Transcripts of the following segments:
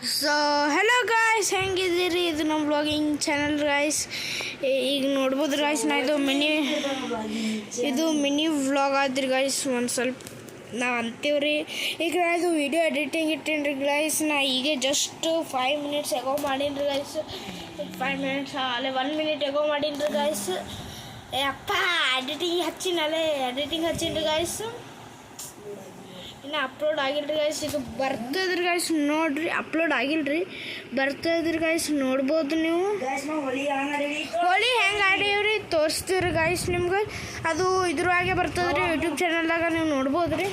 So hello guys, ಹೆಂಗಿದ್ದೀರಿ? ಇದು ನಮ್ಮ blogging channel guys. ಈಗ ನೋಡ್ಬೋದು ಗಾಯ್ಸ್, ನಾ ಇದು ಮಿನಿ ವ್ಲಾಗ್ ಆದ್ರಿ ಗಾಯ್ಸ್. ಒಂದು ಸ್ವಲ್ಪ ನಾವು ಅಂತೀವ್ರಿ. ಈಗ ನಾ ಇದು ವಿಡಿಯೋ ಎಡಿಟಿಂಗ್ ಇಟ್ಟೇನ್ರಿ ಗಾಯ್ಸ್. ನಾ ಈಗ ಜಸ್ಟ್ 5 ಮಿನಿಟ್ಸ್ ಎಗೋ ಮಾಡೀನಿ ರೀ ಗಾಯ್ಸ್. 5 ಮಿನಿಟ್ಸ್ ಅಲ್ಲೇ 1 ಮಿನಿಟ್ ಎಗೋ ಮಾಡೀನಿ ರೀ ಗಾಯ್ಸ್. ಅಪ್ಪ ಎಡಿಟಿಂಗ್ ಹಚ್ಚೀನಿ ರೀ ಗಾಯ್ಸ್. ಇನ್ನು ಅಪ್ಲೋಡ್ ಆಗಿಲ್ಲ ರೀ ಗಾಯ್ಸ್. ಇದು ಬರ್ತದ್ರಿ ಗಾಯ್ಸ್, ನೋಡ್ರಿ. ಅಪ್ಲೋಡ್ ಆಗಿಲ್ಲ ರೀ, ಬರ್ತದ್ರಿ ಗಾಯ್ಸ್. ನೋಡ್ಬೋದು ನೀವು. ಹೋಳಿ ಹೆಂಗೆ ಆಡೀವ್ರಿ ತೋರಿಸ್ತೀವ್ರಿ ಗಾಯ್ಸ್ ನಿಮ್ಗೆ. ಅದು ಇದ್ರೊಳಗೆ ಬರ್ತದ್ರಿ, ಯೂಟ್ಯೂಬ್ ಚಾನಲ್ದಾಗ ನೀವು ನೋಡ್ಬೋದು ರೀ.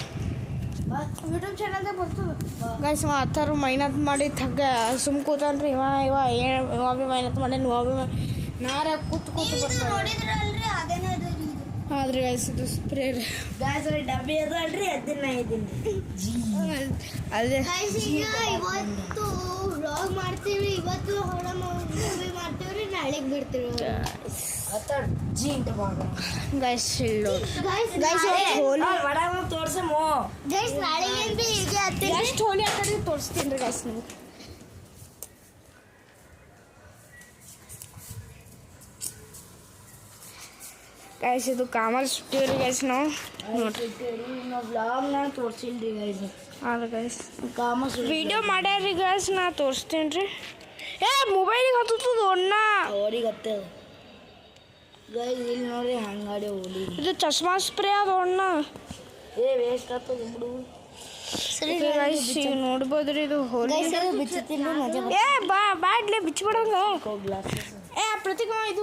ಯೂಟ್ಯೂಬ್ ಚಾನಲ್ದಾಗ ಬರ್ತದೆ ಗಾಯ್ಸ್. ಆ ಥರ ಮೈನತ್ ಮಾಡಿ ಸುಮ್ ಕೂತಾನ್ರಿ ಇವ ಭೀ ಮೈನತ್ ಮಾಡಿ ನಾರ ಕೂತು ಬರ್ತದೆ. ಆದ್ರೆ ಗಾಯ್ಸ್ ಇದು ಸ್ಪ್ರೇ ರೀ ಗಾಯ್ಸ್. ಡಬ್ಬಿ ಅದಲ್ರಿ, ಅದನ್ನ ಅದೇ ಇವತ್ತು ವ್ಲಾಗ್ ಮಾಡ್ತೀವಿ. ಇವತ್ತು ಹೊರ ಮೂವಿ ಮಾಡ್ತೀವ್ರಿ, ನಾಳೆಗೆ ಬಿಡ್ತೀವಿ ಗಾಯ್ಸ್. ತೋರ್ಸಮೋ ಗೈಸ್, ನಾಳೆಗೆ ಎಷ್ಟು ಹೋಳಿ ಆ ಕಡೆ ತೋರಿಸ್ತೀನಿ ರೀ ಗಾಯ್ಸ್ ನೀವು. ಗಾಯ್ಸ್ ಇದು ಕಾಮಲ್ ಸುಟ್ಟಿವ್ರಿ ಗಾಯ್ಸ್. ನಾವು ವ್ಲಾಗ್ನ ತೋರ್ಸಿಲ್ರಿ ಗೈಸ್. ಹಾಂ ಗಾಯ್ಸ್, ವಿಡಿಯೋ ಮಾಡ್ಯಾರಿ ಗಾಯ್ಸ್. ನಾ ತೋರಿಸ್ತೀನಿ ರೀ. ಮೊಬೈಲಿಗೆ ಹತ್ತದ ಒಣ್ಣ ಅವ್ರಿಗೆ ಹತ್ತದ ಗೈಸ್. ಇಲ್ಲಿ ನೋಡ್ರಿ ಹಂಗಾಡಿ ಹೋಲಿ. ಇದು ಚಶ್ಮಾ ಸ್ಪ್ರೇ ಅದ ಒಣ್ಣ. ವೇಸ್ಟ್ ಆಗ್ತದ ಬಿಡು. ಗಾಯ್ಸ್ ಈಗ ನೋಡ್ಬೋದ್ರಿ ಇದು ಹೋಲಿ. ಬಾಡ್ಲೆ ಬಿಚ್ಚಿಬಿಡಂಗ. ಪ್ರತಿಕ ಇದು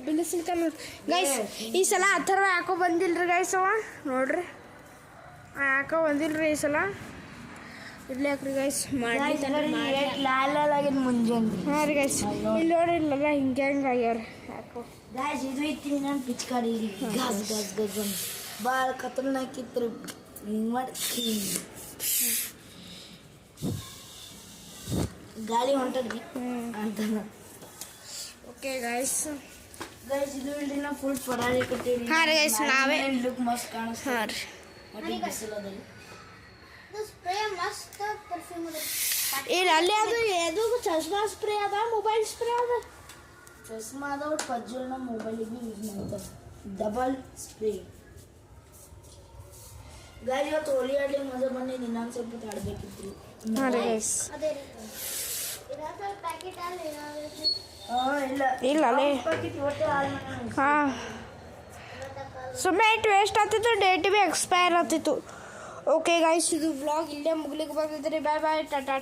ಬಿಲಿಸಿಲ್ತಾನ ಗೈಸ್. ಈ ಸಲ ಆ ಥರ ಯಾಕೋ ಬಂದಿಲ್ರಿ ಗೈಸ್. ಅವ ನೋಡ್ರಿ ಯಾಕೋ ಬಂದಿಲ್ರಿ ಈ ಸಲ. ಇರ್ಲಿ ಯಾಕ್ರಿ ಗೈಸ್, ಮಾಡಿ ಲಾಲಾಗಿದ್ ಮುಂಜಾನೆ. ಹಾಂ ರೀ ಗೈಸ್, ಇಲ್ಲಿ ನೋಡ್ರಿ ಇಲ್ಲೆಲ್ಲ ಹಿಂಗೆ ಆಗ್ಯಾವ್ರಿ ಯಾಕೋ ಗಾಯ್ಸ್. ಇದು ಇತ್ತು ನಾನು ಪಿಚ್ಕಾರಿ ಗಸ್ ಗಸ್ ಗಸ್ ಅಂತ ಭಾಳ ಖತರ್ನಾಕಿತ್ತು. ಹಿಂಗೆ ಮಾಡಿ ಗಾಳಿ ಹೊಂಟದ್ರಿ ಅಂತ. Okay guys. ಇದು ಇಲ್ರಿ ನಾವು ಫುಲ್ ಪರಾರಿ ಕಟ್ಟೀವಿ. ಹಾಂ ರೀ ಗೈಸ್, ನಾವೇ ಲುಕ್ ಮಸ್ತ್ ಕಾಣಿಸ್ತಾ. ಹಾಂ ರೀ. ಇಲ್ಲ ಅಲ್ಲಿ ಅದು ಅದು ಚಶ್ಮಾ ಸ್ಪ್ರೇ ಅದ, ಮೊಬೈಲ್ ಸ್ಪ್ರೇ ಅದ. ಚಶ್ಮಾ ಅದ, ಪಜ್ಜಲ್ನ ಮೊಬೈಲಿಗೆ ಯೂಸ್ ಮಾಡ್ತಾರೆ. Double spray guys. ಇವತ್ತು ಹೋಳಿ ಆಡ್ಲಿಕ್ಕೆ ಮಜಾ ಬಂದಿದ್ದು. ಇನ್ನೊಂದು ಸ್ವಲ್ಪ ಆಡ್ಬೇಕಿತ್ತು. ಹಾಂ ರೀ ಗೈಸ್. ಇಲ್ಲ ಅಲ್ಲೇ ಹಾಂ ಸುಮ್ಮನೆ ಇಟ್ಟು ವೇಸ್ಟ್ ಆಗ್ತಿತ್ತು, ಡೇಟ್ ಭೀ ಎಕ್ಸ್ಪೈರ್ ಆಗ್ತಿತ್ತು. ಓಕೆ ಗಾಯ್ಸ್, ಇದು ಬ್ಲಾಗ್ ಇಲ್ಲೇ ಮುಗ್ಲಿಕ್ಕೆ ಬಂದಿದ್ರಿ. ಬಾಯ್ ಬಾಯ್, ಟಾಟಾ.